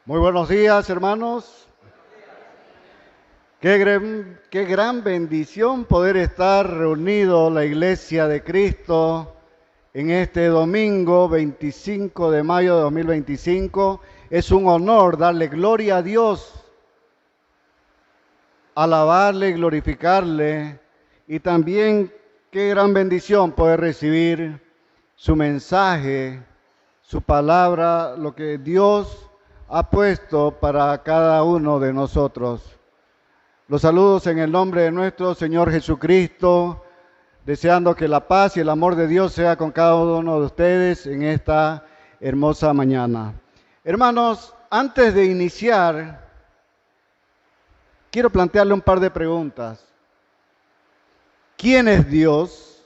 Muy buenos días, hermanos. Qué gran bendición poder estar reunido la Iglesia de Cristo en este domingo 25 de mayo de 2025. Es un honor darle gloria a Dios, alabarle, glorificarle, y también qué gran bendición poder recibir su mensaje, su palabra, lo que Dios ha puesto para cada uno de nosotros. Los saludos en el nombre de nuestro Señor Jesucristo, deseando que la paz y el amor de Dios sea con cada uno de ustedes en esta hermosa mañana. Hermanos, antes de iniciar, quiero plantearle un par de preguntas. ¿Quién es Dios?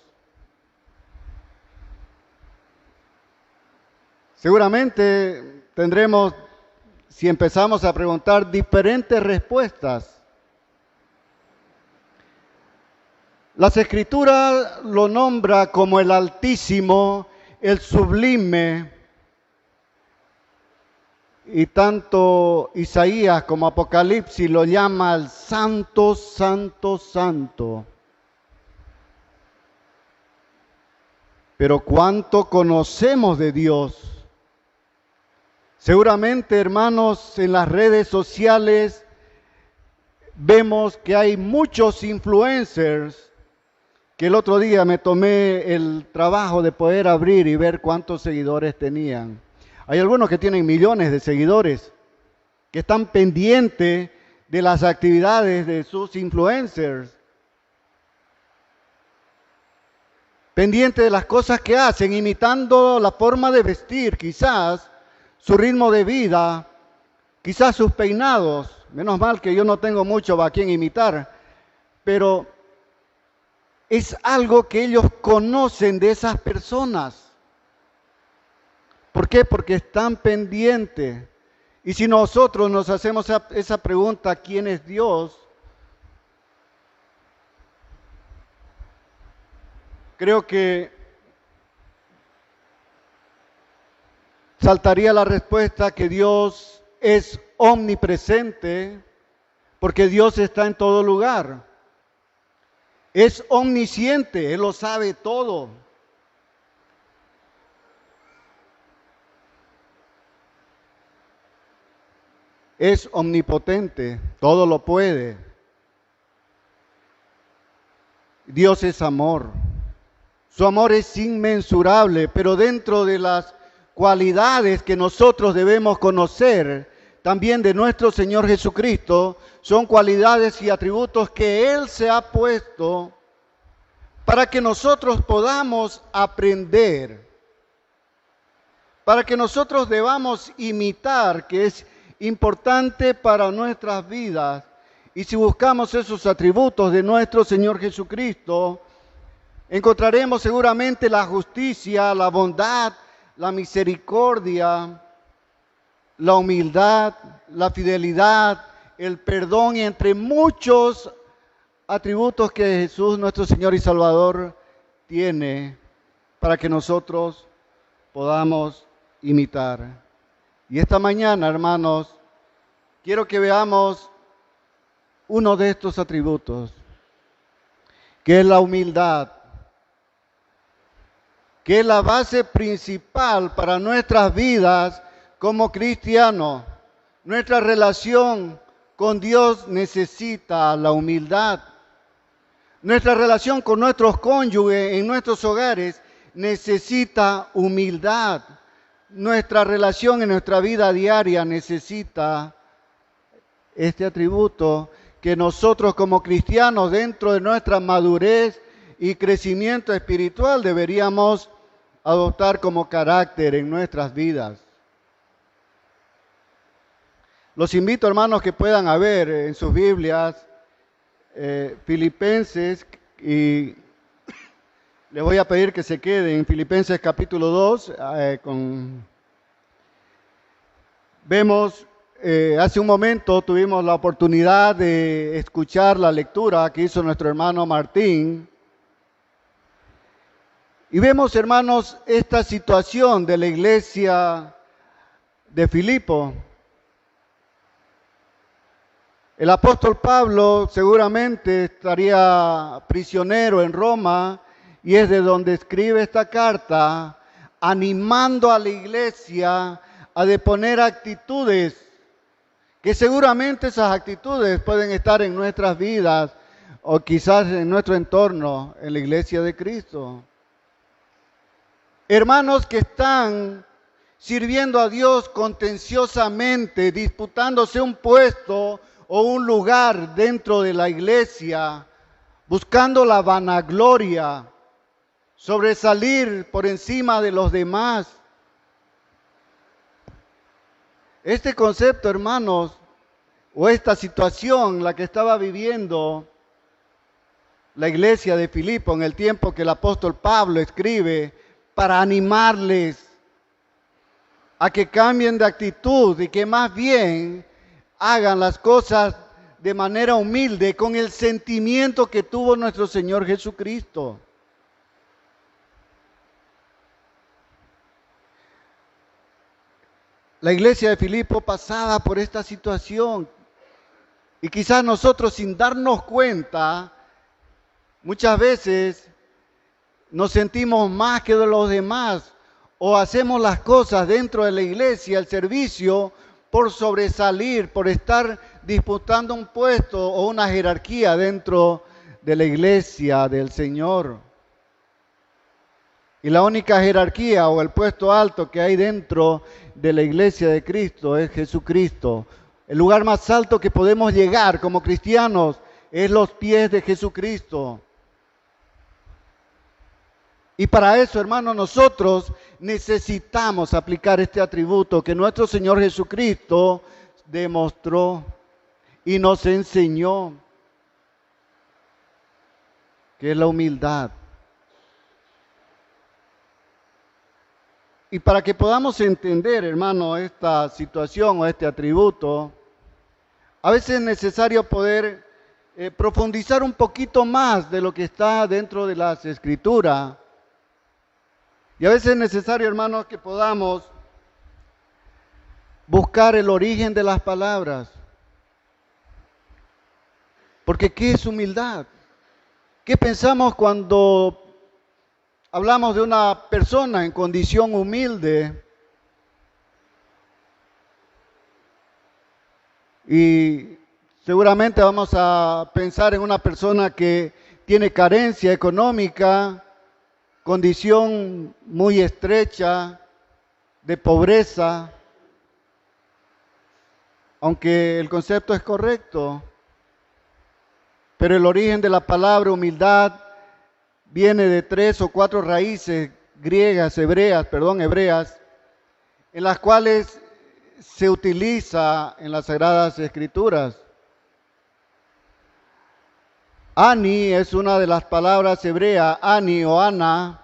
Seguramente tendremos, si empezamos a preguntar, diferentes respuestas. Las Escrituras lo nombra como el Altísimo, el Sublime, y tanto Isaías como Apocalipsis lo llama el Santo, Santo, Santo. Pero ¿cuánto conocemos de Dios? Seguramente, hermanos, en las redes sociales vemos que hay muchos influencers, que el otro día me tomé el trabajo de poder abrir y ver cuántos seguidores tenían. Hay algunos que tienen millones de seguidores, que están pendientes de las actividades de sus influencers, pendientes de las cosas que hacen, imitando la forma de vestir, quizás su ritmo de vida, quizás sus peinados. Menos mal que yo no tengo mucho a quien imitar, pero es algo que ellos conocen de esas personas. ¿Por qué? Porque están pendientes. Y si nosotros nos hacemos esa pregunta, ¿quién es Dios? Creo que saltaría la respuesta que Dios es omnipresente, porque Dios está en todo lugar. Es omnisciente, Él lo sabe todo. Es omnipotente, todo lo puede. Dios es amor. Su amor es inmensurable, pero dentro de las cualidades que nosotros debemos conocer también de nuestro Señor Jesucristo, son cualidades y atributos que Él se ha puesto para que nosotros podamos aprender, para que nosotros debamos imitar, que es importante para nuestras vidas. Y si buscamos esos atributos de nuestro Señor Jesucristo, encontraremos seguramente la justicia, la bondad, la misericordia, la humildad, la fidelidad, el perdón, y entre muchos atributos que Jesús, nuestro Señor y Salvador, tiene para que nosotros podamos imitar. Y esta mañana, hermanos, quiero que veamos uno de estos atributos, que es la humildad, que es la base principal para nuestras vidas como cristianos. Nuestra relación con Dios necesita la humildad. Nuestra relación con nuestros cónyuges en nuestros hogares necesita humildad. Nuestra relación en nuestra vida diaria necesita este atributo que nosotros como cristianos, dentro de nuestra madurez y crecimiento espiritual, deberíamos adoptar como carácter en nuestras vidas. Los invito, hermanos, que puedan ver en sus Biblias Filipenses, y les voy a pedir que se queden en Filipenses capítulo 2. Vemos, hace un momento tuvimos la oportunidad de escuchar la lectura que hizo nuestro hermano Martín. Y vemos, hermanos, esta situación de la iglesia de Filipo. El apóstol Pablo seguramente estaría prisionero en Roma y es de donde escribe esta carta, animando a la iglesia a deponer actitudes, que seguramente esas actitudes pueden estar en nuestras vidas o quizás en nuestro entorno, en la iglesia de Cristo. Hermanos que están sirviendo a Dios contenciosamente, disputándose un puesto o un lugar dentro de la iglesia, buscando la vanagloria, sobresalir por encima de los demás. Este concepto, hermanos, o esta situación, la que estaba viviendo la iglesia de Filipo en el tiempo que el apóstol Pablo escribe para animarles a que cambien de actitud y que más bien hagan las cosas de manera humilde, con el sentimiento que tuvo nuestro Señor Jesucristo. La iglesia de Filipo pasaba por esta situación y quizás nosotros sin darnos cuenta, muchas veces nos sentimos más que los demás o hacemos las cosas dentro de la iglesia, el servicio, por sobresalir, por estar disputando un puesto o una jerarquía dentro de la iglesia del Señor. Y la única jerarquía o el puesto alto que hay dentro de la iglesia de Cristo es Jesucristo. El lugar más alto que podemos llegar como cristianos es los pies de Jesucristo. Y para eso, hermanos, nosotros necesitamos aplicar este atributo que nuestro Señor Jesucristo demostró y nos enseñó, que es la humildad. Y para que podamos entender, hermano, esta situación o este atributo, a veces es necesario poder profundizar un poquito más de lo que está dentro de las Escrituras. Y a veces es necesario, hermanos, que podamos buscar el origen de las palabras. Porque ¿qué es humildad? ¿Qué pensamos cuando hablamos de una persona en condición humilde? Y seguramente vamos a pensar en una persona que tiene carencia económica, condición muy estrecha de pobreza, aunque el concepto es correcto, pero el origen de la palabra humildad viene de 3 o 4 raíces hebreas, en las cuales se utiliza en las Sagradas Escrituras. Ani es una de las palabras hebreas, ani o ana,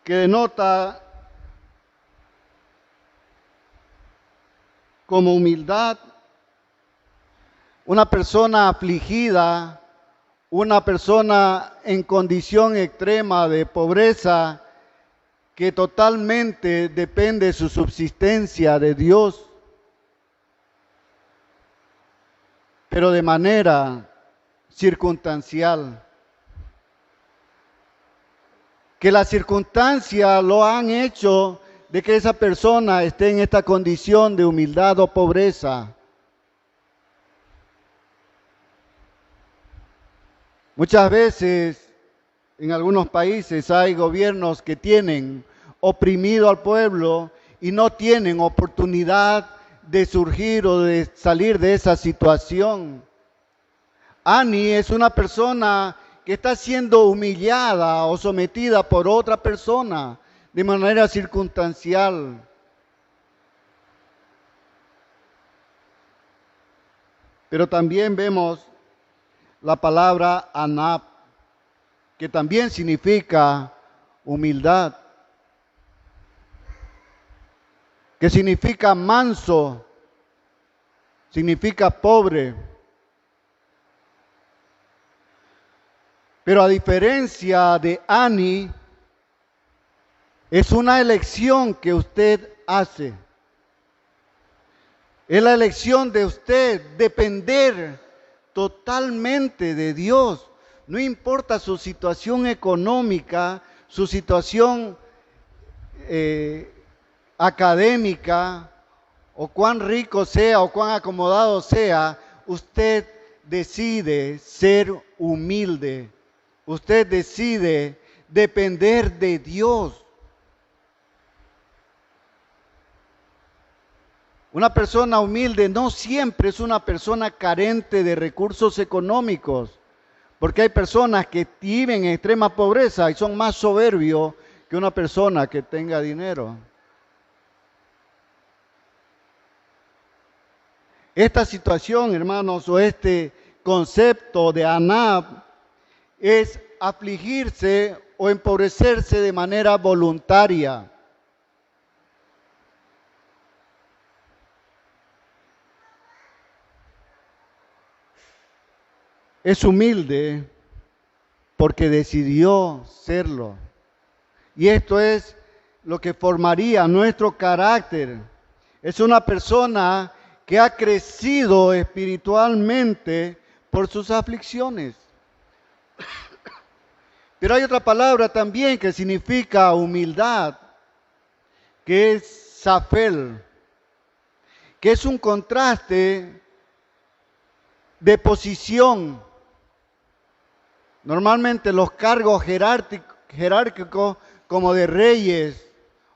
que denota como humildad una persona afligida, una persona en condición extrema de pobreza que totalmente depende de su subsistencia de Dios, pero de manera circunstancial. Que las circunstancias lo han hecho de que esa persona esté en esta condición de humildad o pobreza. Muchas veces en algunos países hay gobiernos que tienen oprimido al pueblo y no tienen oportunidad de surgir o de salir de esa situación. Ani es una persona que está siendo humillada o sometida por otra persona de manera circunstancial. Pero también vemos la palabra anap, que también significa humildad, que significa manso, significa pobre. Pero a diferencia de Ani, es una elección que usted hace. Es la elección de usted depender totalmente de Dios. No importa su situación económica, su situación académica, o cuán rico sea, o cuán acomodado sea, usted decide ser humilde. Usted decide depender de Dios. Una persona humilde no siempre es una persona carente de recursos económicos, porque hay personas que viven en extrema pobreza y son más soberbios que una persona que tenga dinero. Esta situación, hermanos, o este concepto de Anab es afligirse o empobrecerse de manera voluntaria. Es humilde porque decidió serlo. Y esto es lo que formaría nuestro carácter. Es una persona que ha crecido espiritualmente por sus aflicciones. Pero hay otra palabra también que significa humildad, que es Safel, que es un contraste de posición. Normalmente los cargos jerárquicos como de reyes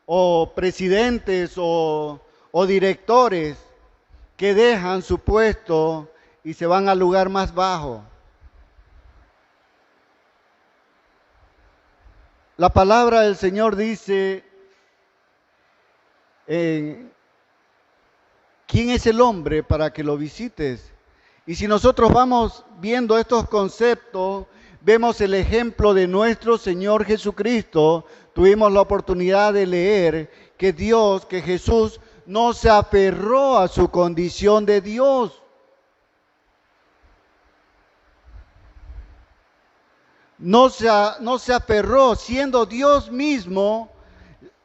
o presidentes o directores que dejan su puesto y se van al lugar más bajo. La palabra del Señor dice, ¿quién es el hombre para que lo visites? Y si nosotros vamos viendo estos conceptos, vemos el ejemplo de nuestro Señor Jesucristo. Tuvimos la oportunidad de leer que Jesús no se aferró a su condición de Dios. No se aferró, siendo Dios mismo.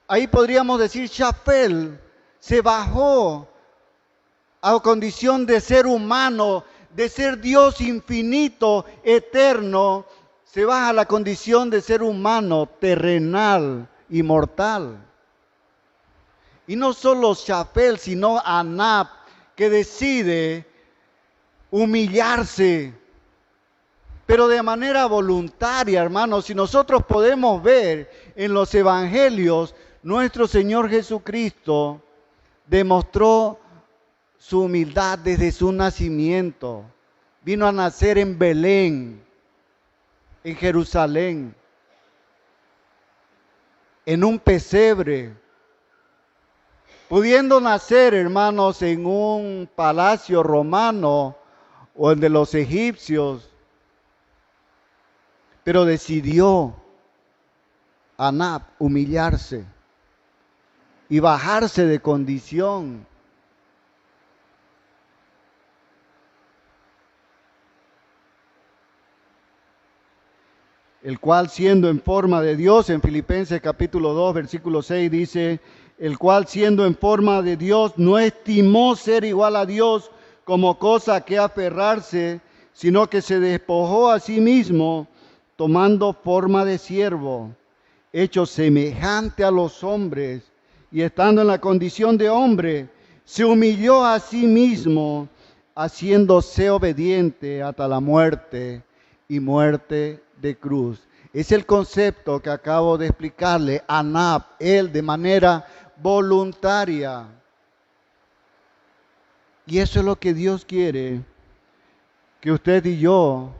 Ahí podríamos decir Shafel se bajó a condición de ser humano, de ser Dios infinito, eterno, se baja a la condición de ser humano, terrenal y mortal. Y no solo Shafel, sino Anab, que decide humillarse, pero de manera voluntaria, hermanos. Si nosotros podemos ver en los evangelios, nuestro Señor Jesucristo demostró su humildad desde su nacimiento. Vino a nacer en Belén, en Jerusalén, en un pesebre, pudiendo nacer, hermanos, en un palacio romano o el de los egipcios, pero decidió Anab humillarse y bajarse de condición. El cual siendo en forma de Dios, en Filipenses capítulo 2, versículo 6 dice, el cual siendo en forma de Dios no estimó ser igual a Dios como cosa a que aferrarse, sino que se despojó a sí mismo, tomando forma de siervo, hecho semejante a los hombres, y estando en la condición de hombre, se humilló a sí mismo, haciéndose obediente hasta la muerte y muerte de cruz. Es el concepto que acabo de explicarle. Anab, él de manera voluntaria. Y eso es lo que Dios quiere que usted y yo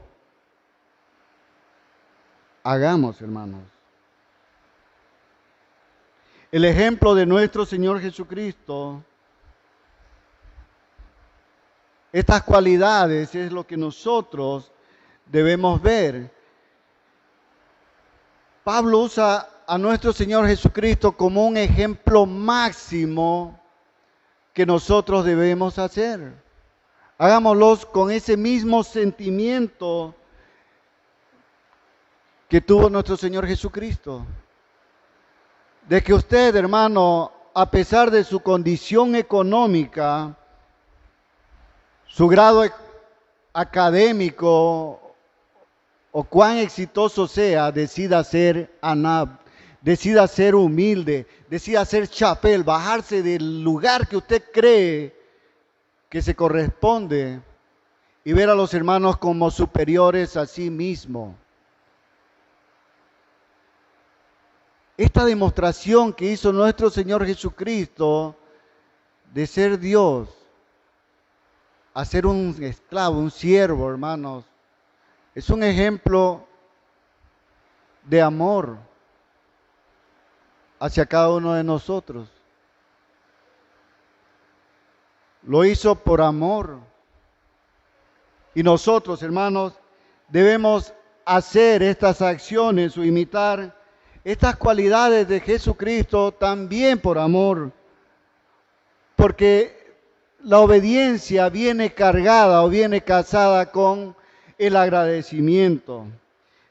hagamos, hermanos. El ejemplo de nuestro Señor Jesucristo, estas cualidades es lo que nosotros debemos ver. Pablo usa a nuestro Señor Jesucristo como un ejemplo máximo que nosotros debemos hacer. Hagámoslos con ese mismo sentimiento que tuvo nuestro Señor Jesucristo. De que usted, hermano, a pesar de su condición económica, su grado académico o cuán exitoso sea, decida ser Anab, decida ser humilde, decida ser chapel, bajarse del lugar que usted cree que se corresponde y ver a los hermanos como superiores a sí mismo. Esta demostración que hizo nuestro Señor Jesucristo de ser Dios, a ser un esclavo, un siervo, hermanos, es un ejemplo de amor hacia cada uno de nosotros. Lo hizo por amor. Y nosotros, hermanos, debemos hacer estas acciones o imitar estas cualidades de Jesucristo también por amor. Porque la obediencia viene cargada o viene casada con el agradecimiento.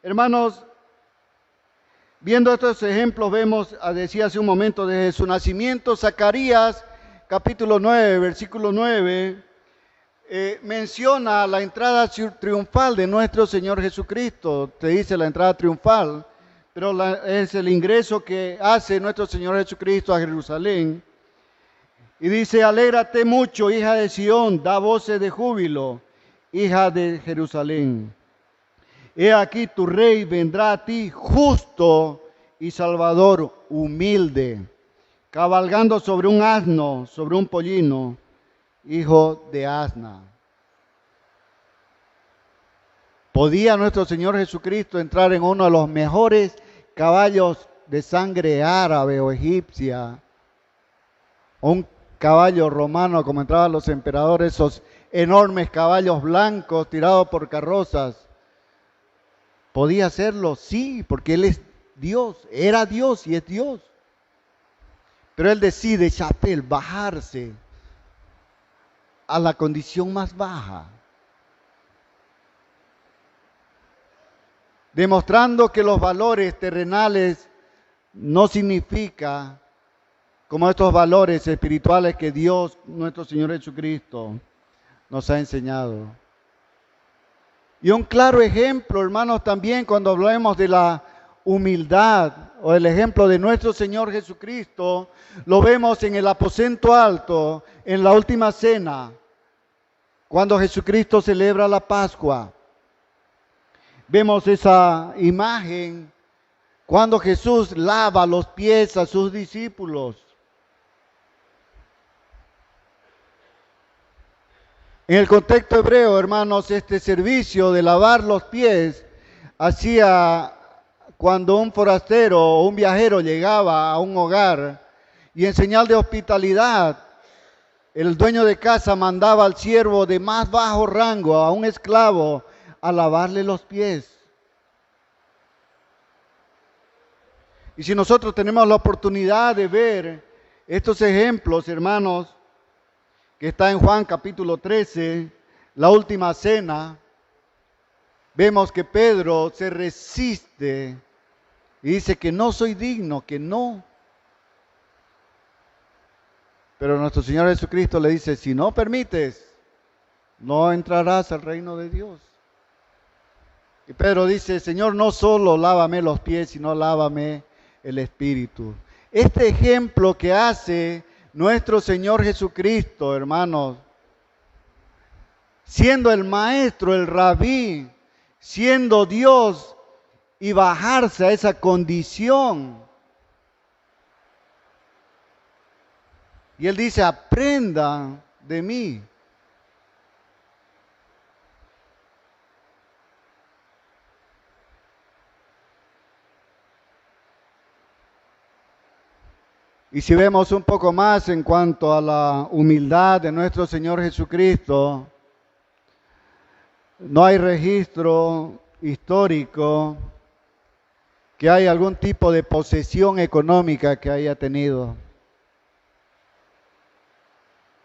Hermanos, viendo estos ejemplos, vemos, decía hace un momento, desde su nacimiento, Zacarías, capítulo 9, versículo 9, menciona la entrada triunfal de nuestro Señor Jesucristo. Te dice la entrada triunfal, pero es el ingreso que hace nuestro Señor Jesucristo a Jerusalén. Y dice: alégrate mucho, hija de Sión, da voces de júbilo, hija de Jerusalén. He aquí tu rey vendrá a ti, justo y salvador, humilde, cabalgando sobre un asno, sobre un pollino, hijo de asna. ¿Podía nuestro Señor Jesucristo entrar en uno de los mejores caballos de sangre árabe o egipcia, o un caballo romano como entraban los emperadores, esos enormes caballos blancos tirados por carrozas? ¿Podía hacerlo? Sí, porque Él es Dios, era Dios y es Dios. Pero Él decide, chapel, bajarse a la condición más baja, demostrando que los valores terrenales no significa como estos valores espirituales que Dios, nuestro Señor Jesucristo, nos ha enseñado. Y un claro ejemplo, hermanos, también cuando hablamos de la humildad o el ejemplo de nuestro Señor Jesucristo, lo vemos en el aposento alto, en la última cena, cuando Jesucristo celebra la Pascua. Vemos esa imagen cuando Jesús lava los pies a sus discípulos. En el contexto hebreo, hermanos, este servicio de lavar los pies hacía cuando un forastero o un viajero llegaba a un hogar y en señal de hospitalidad, el dueño de casa mandaba al siervo de más bajo rango, a un esclavo, a lavarle los pies. Y si nosotros tenemos la oportunidad de ver estos ejemplos, hermanos, que está en Juan capítulo 13, la última cena, vemos que Pedro se resiste y dice que no soy digno, que no. Pero nuestro Señor Jesucristo le dice: si no permites, no entrarás al reino de Dios. Y Pedro dice: Señor, no solo lávame los pies, sino lávame el espíritu. Este ejemplo que hace nuestro Señor Jesucristo, hermanos, siendo el maestro, el rabí, siendo Dios, y bajarse a esa condición. Y Él dice: aprendan de mí. Y si vemos un poco más en cuanto a la humildad de nuestro Señor Jesucristo, no hay registro histórico que haya algún tipo de posesión económica que haya tenido.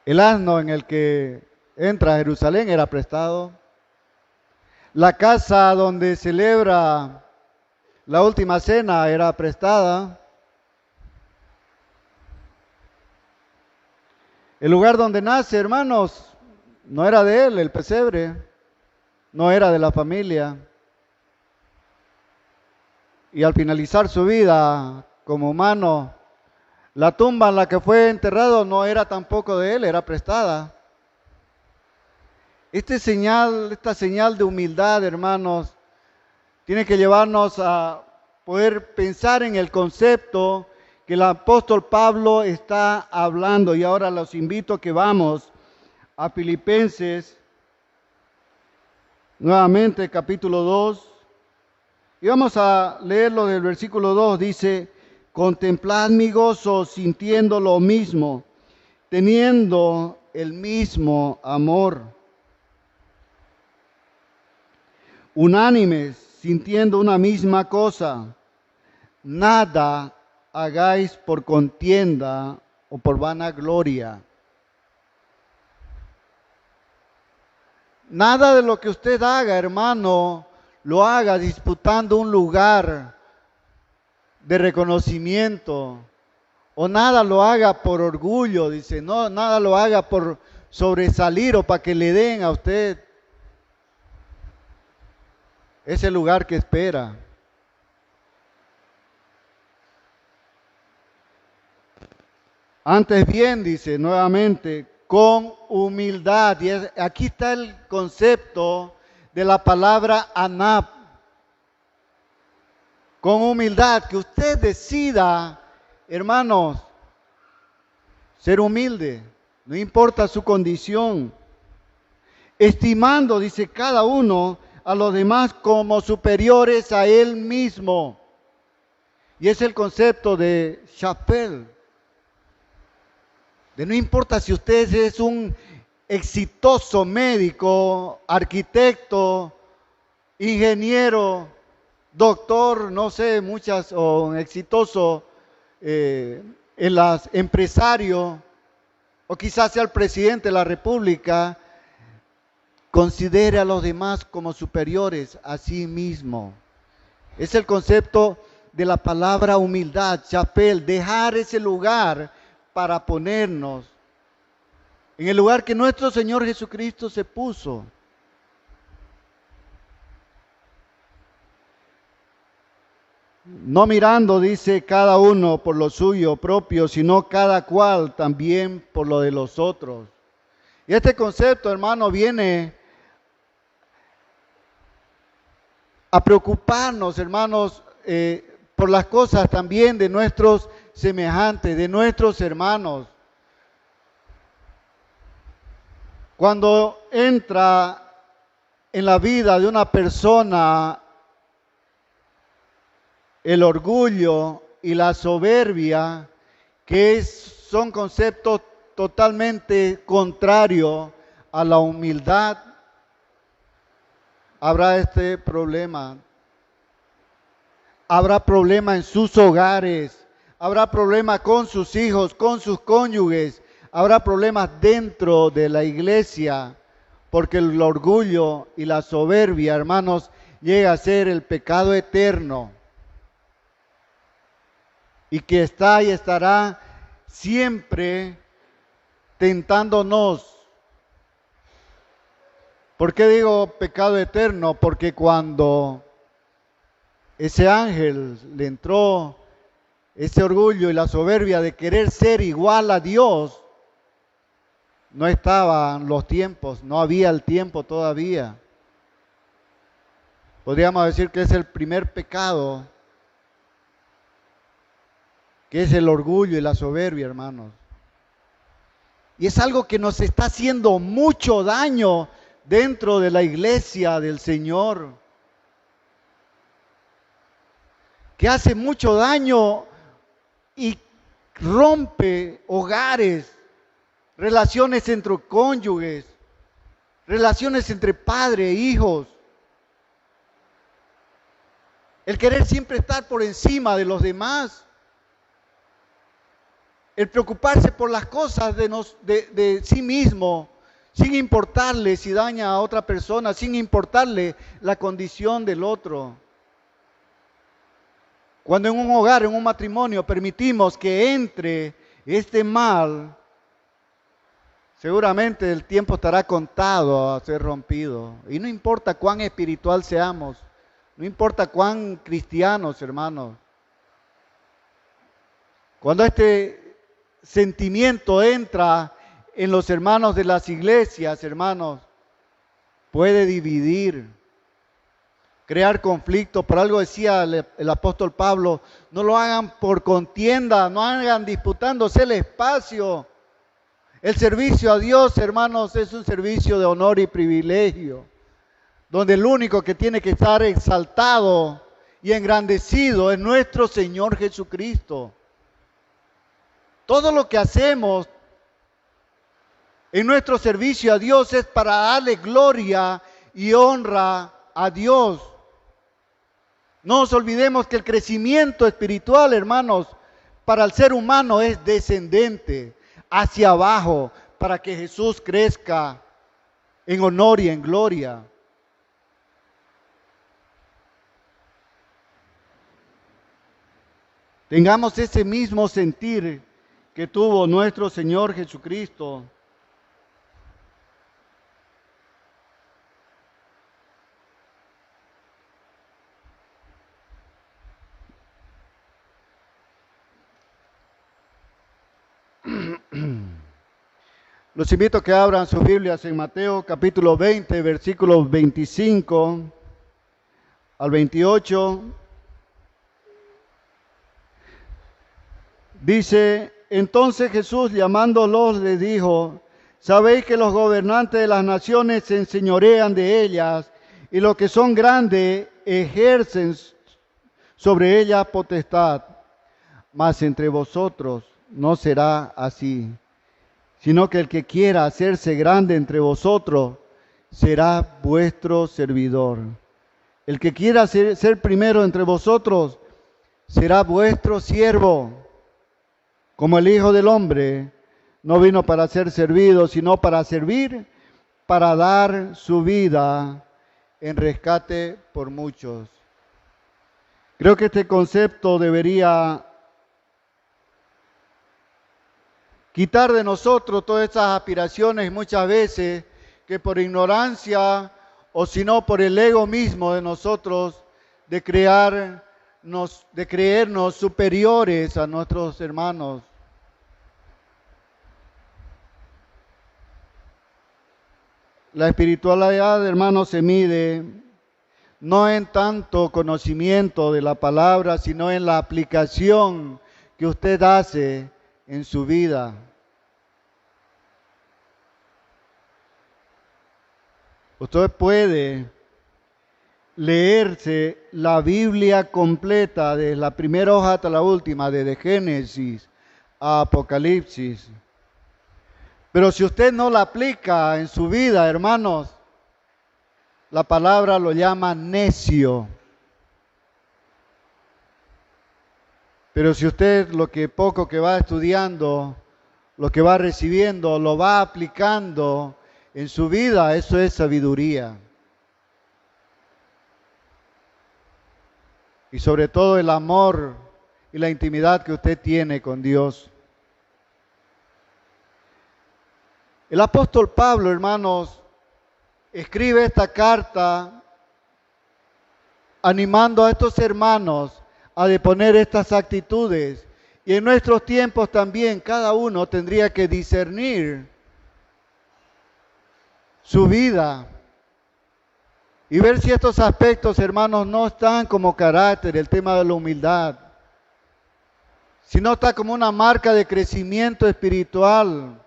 El asno en el que entra a Jerusalén era prestado. La casa donde celebra la última cena era prestada. El lugar donde nace, hermanos, No era de él el pesebre, no era de la familia. Y al finalizar su vida como humano, la tumba en la que fue enterrado no era tampoco de él, era prestada. Esta señal de humildad, hermanos, tiene que llevarnos a poder pensar en el concepto que el apóstol Pablo está hablando. Y ahora los invito a que vamos a Filipenses, nuevamente capítulo 2. Y vamos a leerlo del versículo 2. Dice, contemplad mi gozo sintiendo lo mismo, teniendo el mismo amor. Unánimes, sintiendo una misma cosa. Nada hagáis por contienda o por vanagloria. Nada de lo que usted haga, hermano, lo haga disputando un lugar de reconocimiento. O nada lo haga por orgullo, dice, no, nada lo haga por sobresalir o para que le den a usted ese lugar que espera. Antes bien, dice nuevamente, con humildad. Y aquí está el concepto de la palabra anap. Con humildad, que usted decida, hermanos, ser humilde, no importa su condición. Estimando, dice, cada uno a los demás como superiores a él mismo. Y es el concepto de chapel. De no importa si usted es un exitoso médico, arquitecto, ingeniero, doctor, no sé, muchas, o un exitoso empresario, o quizás sea el presidente de la República, considere a los demás como superiores a sí mismo. Es el concepto de la palabra humildad, chapel, dejar ese lugar para ponernos en el lugar que nuestro Señor Jesucristo se puso. No mirando, dice, cada uno por lo suyo propio, sino cada cual también por lo de los otros. Y este concepto, hermano, viene a preocuparnos, hermanos, por las cosas también de nuestros semejantes, de nuestros hermanos. Cuando entra en la vida de una persona el orgullo y la soberbia, son conceptos totalmente contrarios a la humildad, habrá este problema. Habrá problema en sus hogares, habrá problema con sus hijos, con sus cónyuges, habrá problemas dentro de la iglesia, porque el orgullo y la soberbia, hermanos, llega a ser el pecado eterno y que está y estará siempre tentándonos. ¿Por qué digo pecado eterno? Porque cuando ese ángel le entró ese orgullo y la soberbia de querer ser igual a Dios, no estaban los tiempos, no había el tiempo todavía. Podríamos decir que es el primer pecado, que es el orgullo y la soberbia, hermanos. Y es algo que nos está haciendo mucho daño dentro de la iglesia del Señor, que hace mucho daño y rompe hogares, relaciones entre cónyuges, relaciones entre padre e hijos. El querer siempre estar por encima de los demás. El preocuparse por las cosas de sí mismo, sin importarle si daña a otra persona, sin importarle la condición del otro. Cuando en un hogar, en un matrimonio, permitimos que entre este mal, seguramente el tiempo estará contado a ser rompido. Y no importa cuán espiritual seamos, no importa cuán cristianos, hermanos. Cuando este sentimiento entra en los hermanos de las iglesias, hermanos, puede dividir, crear conflictos. Por algo decía el apóstol Pablo, no lo hagan por contienda, no hagan disputándose el espacio. El servicio a Dios, hermanos, es un servicio de honor y privilegio, donde el único que tiene que estar exaltado y engrandecido es nuestro Señor Jesucristo. Todo lo que hacemos en nuestro servicio a Dios es para darle gloria y honra a Dios. No nos olvidemos que el crecimiento espiritual, hermanos, para el ser humano es descendente, hacia abajo, para que Jesús crezca en honor y en gloria. Tengamos ese mismo sentir que tuvo nuestro Señor Jesucristo. Los invito a que abran sus Biblias en Mateo capítulo 20, versículos 25 al 28. Dice, entonces Jesús llamándolos les dijo, sabéis que los gobernantes de las naciones se enseñorean de ellas y los que son grandes ejercen sobre ellas potestad. Mas entre vosotros no será así, sino que el que quiera hacerse grande entre vosotros será vuestro servidor. El que quiera ser primero entre vosotros será vuestro siervo. Como el Hijo del Hombre no vino para ser servido, sino para servir, para dar su vida en rescate por muchos. Creo que este concepto debería quitar de nosotros todas esas aspiraciones muchas veces que por ignorancia o si no por el ego mismo de nosotros de creernos superiores a nuestros hermanos. La espiritualidad, hermanos, se mide no en tanto conocimiento de la palabra, sino en la aplicación que usted hace en su vida. Usted puede leerse la Biblia completa, desde la primera hoja hasta la última, desde Génesis a Apocalipsis. Pero si usted no la aplica en su vida, hermanos, la palabra lo llama necio. Pero si usted lo que poco que va estudiando, lo que va recibiendo, lo va aplicando en su vida, eso es sabiduría. Y sobre todo el amor y la intimidad que usted tiene con Dios. El apóstol Pablo, hermanos, escribe esta carta animando a estos hermanos a deponer estas actitudes. Y en nuestros tiempos también cada uno tendría que discernir su vida y ver si estos aspectos, hermanos, no están como carácter, el tema de la humildad, sino está como una marca de crecimiento espiritual,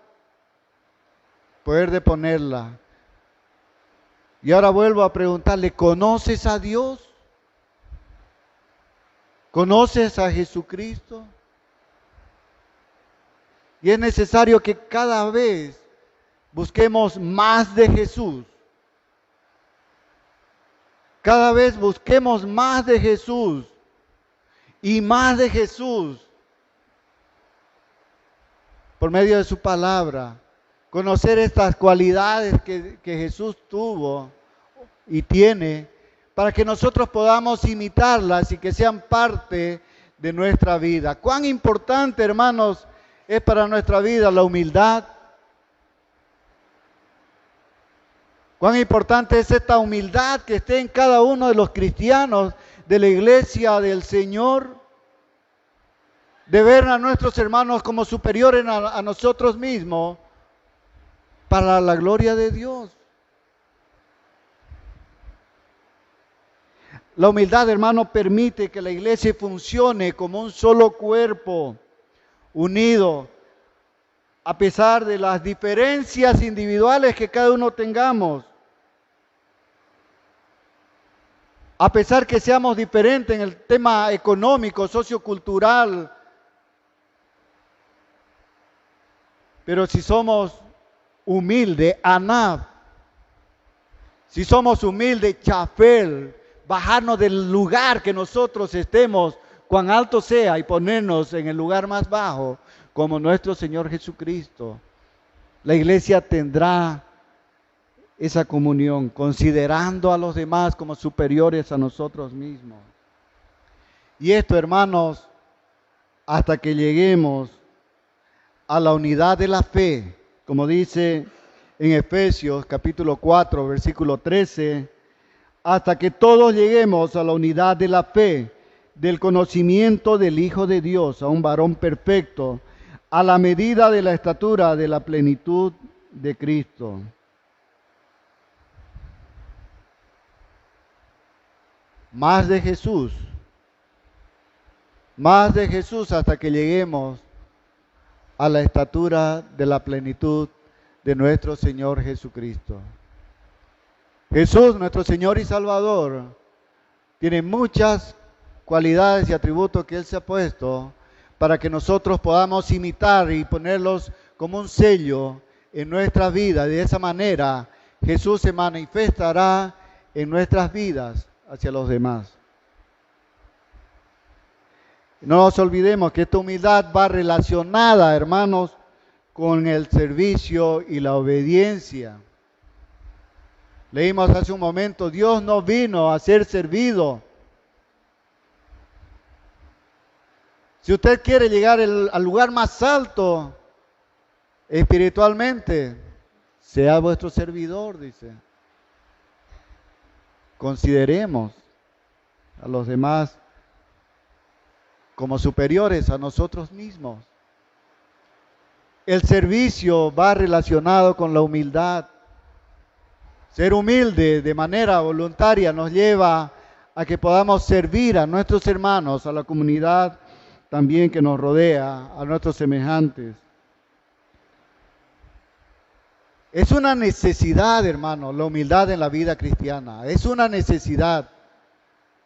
poder deponerla. Y ahora vuelvo a preguntarle, ¿conoces a Dios? ¿Conoces a Jesucristo? Y es necesario que cada vez busquemos más de Jesús. Cada vez busquemos más de Jesús y más de Jesús por medio de su palabra. Conocer estas cualidades que Jesús tuvo y tiene para que nosotros podamos imitarlas y que sean parte de nuestra vida. Cuán importante, hermanos, es para nuestra vida la humildad, Cuán importante es esta humildad que esté en cada uno de los cristianos de la iglesia del Señor, de ver a nuestros hermanos como superiores a nosotros mismos para la gloria de Dios. La humildad, hermano, permite que la iglesia funcione como un solo cuerpo, unido, a pesar de las diferencias individuales que cada uno tengamos. A pesar que seamos diferentes en el tema económico, sociocultural, pero si somos humildes, anab, si somos humildes, chafel, bajarnos del lugar que nosotros estemos, cuán alto sea, y ponernos en el lugar más bajo, como nuestro Señor Jesucristo, la iglesia tendrá esa comunión, considerando a los demás como superiores a nosotros mismos. Y esto, hermanos, hasta que lleguemos a la unidad de la fe, como dice en Efesios capítulo 4, versículo 13, hasta que todos lleguemos a la unidad de la fe, del conocimiento del Hijo de Dios, a un varón perfecto, a la medida de la estatura de la plenitud de Cristo. Más de Jesús hasta que lleguemos a la estatura de la plenitud de nuestro Señor Jesucristo. Jesús, nuestro Señor y Salvador, tiene muchas cualidades y atributos que Él se ha puesto para que nosotros podamos imitar y ponerlos como un sello en nuestra vida. De esa manera, Jesús se manifestará en nuestras vidas hacia los demás. No nos olvidemos que esta humildad va relacionada, hermanos, con el servicio y la obediencia. Leímos hace un momento, Dios no vino a ser servido. Si usted quiere llegar al lugar más alto espiritualmente, sea vuestro servidor, dice. Consideremos a los demás como superiores a nosotros mismos. El servicio va relacionado con la humildad. Ser humilde de manera voluntaria nos lleva a que podamos servir a nuestros hermanos, a la comunidad también que nos rodea, a nuestros semejantes. Es una necesidad, hermano, la humildad en la vida cristiana. Es una necesidad.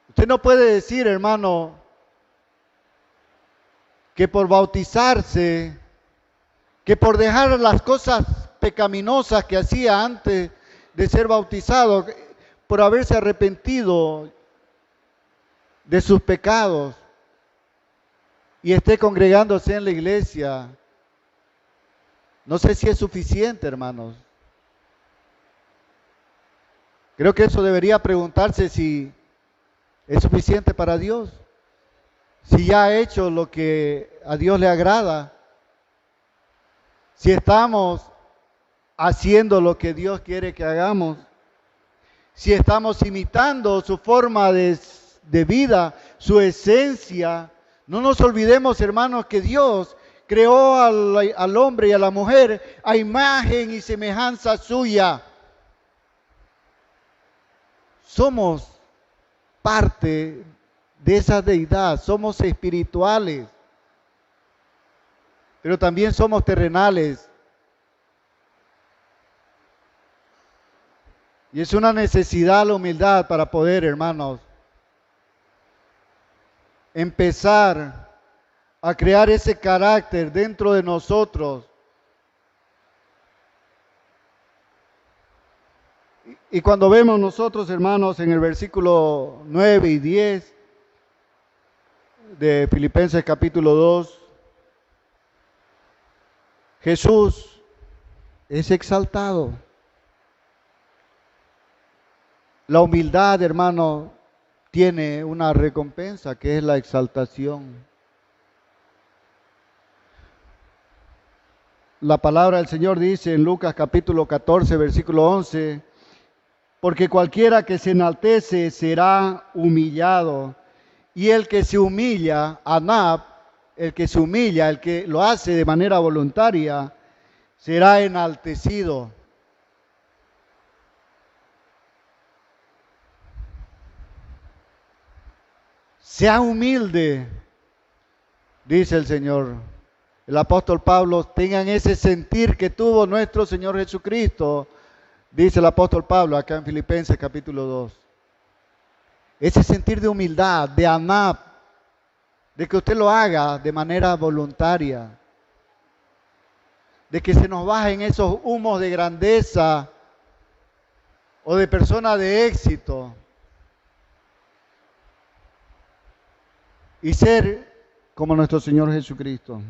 Usted no puede decir, hermano, que por bautizarse, que por dejar las cosas pecaminosas que hacía antes de ser bautizado, por haberse arrepentido de sus pecados y esté congregándose en la iglesia, no sé si es suficiente, hermanos. Creo que eso debería preguntarse si es suficiente para Dios, si ya ha hecho lo que a Dios le agrada, si estamos haciendo lo que Dios quiere que hagamos, si estamos imitando su forma de vida, su esencia. No nos olvidemos, hermanos, que Dios creó al hombre y a la mujer a imagen y semejanza suya. Somos parte de esa deidad, somos espirituales, pero también somos terrenales. Y es una necesidad la humildad para poder, hermanos, empezar a crear ese carácter dentro de nosotros. Y cuando vemos nosotros, hermanos, en el versículo 9 y 10 de Filipenses capítulo 2, Jesús es exaltado. La humildad, hermano, tiene una recompensa que es la exaltación. La palabra del Señor dice en Lucas capítulo 14, versículo 11, porque cualquiera que se enaltece será humillado, y el que se humilla, Anab, el que se humilla, el que lo hace de manera voluntaria, será enaltecido. Sea humilde, dice el Señor. El apóstol Pablo, tengan ese sentir que tuvo nuestro Señor Jesucristo, dice el apóstol Pablo acá en Filipenses capítulo 2. Ese sentir de humildad, de Anab, de que usted lo haga de manera voluntaria, de que se nos bajen esos humos de grandeza o de persona de éxito y ser como nuestro Señor Jesucristo.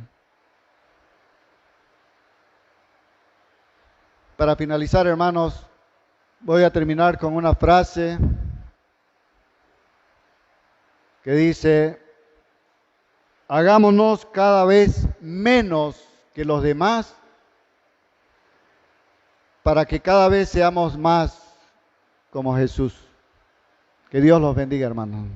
Para finalizar, hermanos, voy a terminar con una frase que dice: hagámonos cada vez menos que los demás para que cada vez seamos más como Jesús. Que Dios los bendiga, hermanos.